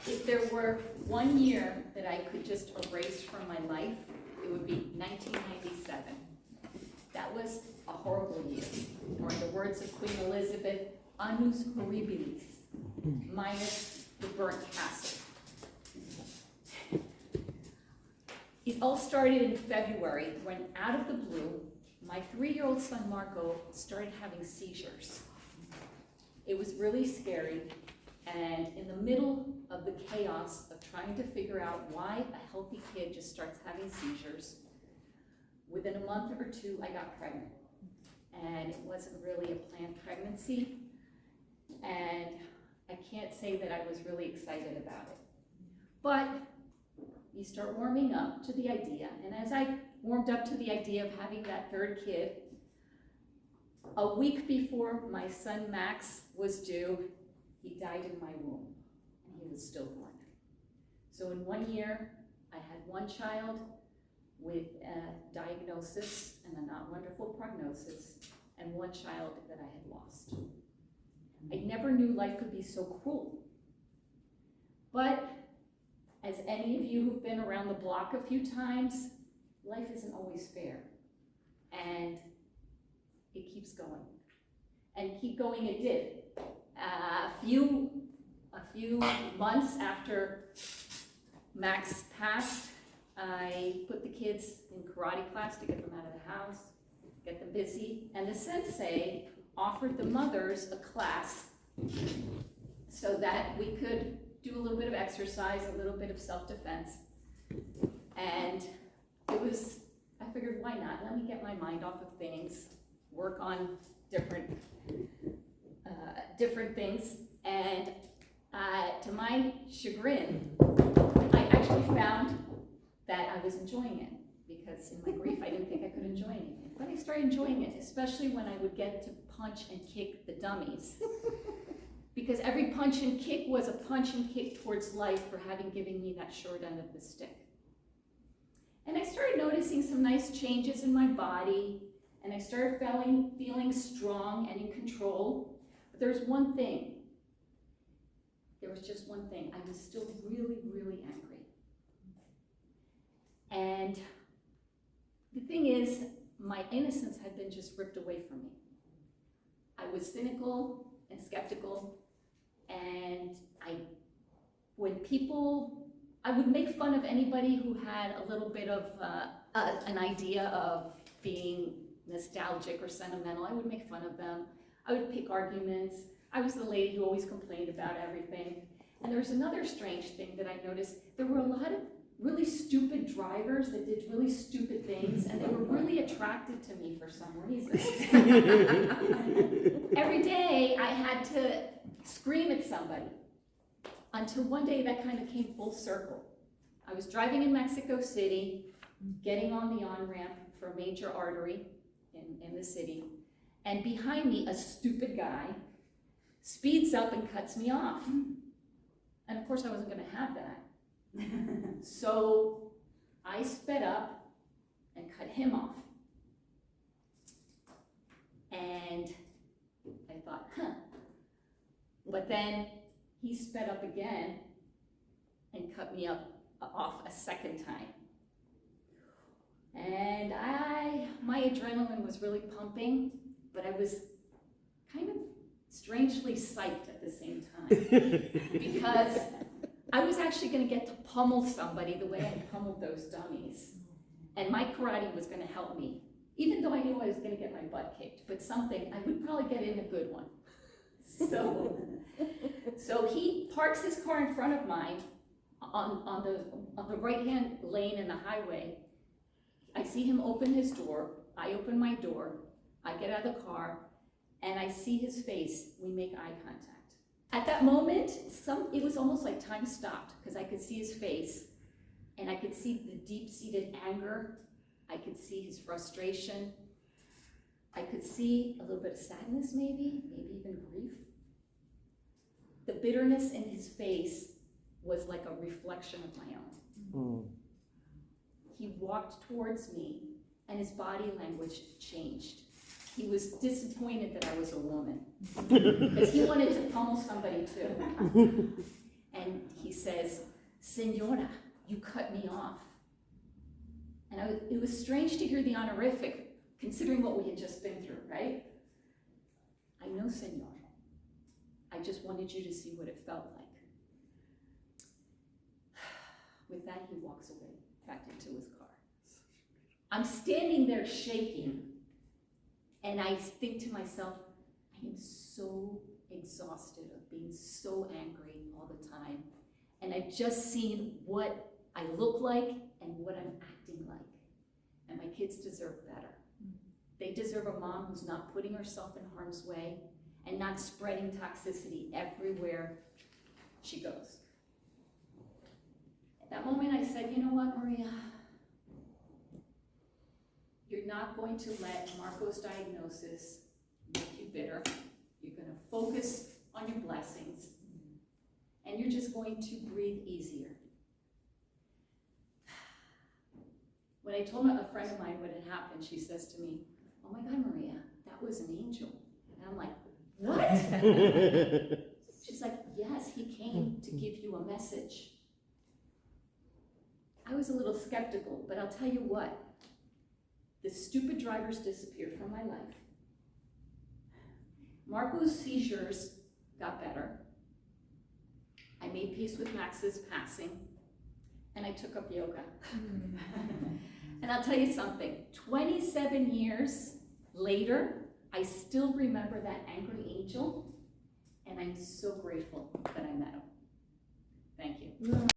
If there were one year that I could just erase from my life, it would be 1997. That was a horrible year, or in the words of Queen Elizabeth, annus horribilis, minus the burnt castle. It all started in February when, out of the blue, my 3-year-old son Marco started having seizures. It was really scary, and in the middle of the chaos of trying to figure out why a healthy kid just starts having seizures, within a month or two, I got pregnant. And it wasn't really a planned pregnancy, and I can't say that I was really excited about it. But you start warming up to the idea, and as I warmed up to the idea of having that third kid, a week before my son Max was due, he died in my womb, and he was stillborn. So in 1 year, I had one child with a diagnosis and a not wonderful prognosis, and one child that I had lost. I never knew life could be so cruel. But as any of you who've been around the block a few times, life isn't always fair. And it keeps going. And keep going it did. A few months after Max passed, I put the kids in karate class to get them out of the house, get them busy, and the sensei offered the mothers a class so that we could do a little bit of exercise, a little bit of self-defense. And it was, I figured, why not? Let me get my mind off of things, work on different things. And to my chagrin, I actually found that I was enjoying it, because in my grief I didn't think I could enjoy anything. But I started enjoying it, especially when I would get to punch and kick the dummies. Because every punch and kick was a punch and kick towards life for having given me that short end of the stick. And I started noticing some nice changes in my body, and I started feeling strong and in control. But there was one thing. There was just one thing. I was still really, really angry. And the thing is, my innocence had been just ripped away from me. I was cynical and skeptical, and I would make fun of anybody who had a little bit of an idea of being nostalgic or sentimental. I would make fun of them. I would pick arguments. I was the lady who always complained about everything. And there was another strange thing that I noticed. There were a lot of really stupid drivers that did really stupid things, and they were really attracted to me for some reason. Every day I had to scream at somebody, until one day that kind of came full circle. I was driving in Mexico City, getting on the on-ramp for a major artery in the city, and behind me a stupid guy speeds up and cuts me off. And of course I wasn't going to have that. So I sped up and cut him off. And I thought, But then he sped up again and cut me off a second time. And my adrenaline was really pumping, but I was kind of strangely psyched at the same time, because I was actually going to get to pummel somebody the way I pummeled those dummies. And my karate was going to help me, even though I knew I was going to get my butt kicked, but something, I would probably get in a good one. So he parks his car in front of mine on the right-hand lane in the highway. I see him open his door. I open my door. I get out of the car, and I see his face. We make eye contact. At that moment, it was almost like time stopped, because I could see his face, and I could see the deep-seated anger. I could see his frustration. I could see a little bit of sadness, maybe even grief. The bitterness in his face was like a reflection of my own. He walked towards me, and his body language changed. He was disappointed that I was a woman, because he wanted to pummel somebody too. And he says, "Senora, you cut me off." And it was strange to hear the honorific, considering what we had just been through, right? "I know, senor. I just wanted you to see what it felt like." With that, he walks away, back into his car. I'm standing there shaking, and I think to myself, I am so exhausted of being so angry all the time. And I've just seen what I look like and what I'm acting like. And my kids deserve better. They deserve a mom who's not putting herself in harm's way and not spreading toxicity everywhere she goes. At that moment I said, "You know what, Maria? You're not going to let Marco's diagnosis make you bitter. You're going to focus on your blessings, and you're just going to breathe easier." When I told a friend of mine what had happened, she says to me, "Oh my God, Maria, that was an angel." And I'm like, "What?" She's like, "Yes, he came to give you a message." I was a little skeptical, but I'll tell you what, the stupid drivers disappeared from my life. Marco's seizures got better. I made peace with Max's passing, and I took up yoga. And I'll tell you something, 27 years later, I still remember that angry angel, and I'm so grateful that I met him. Thank you.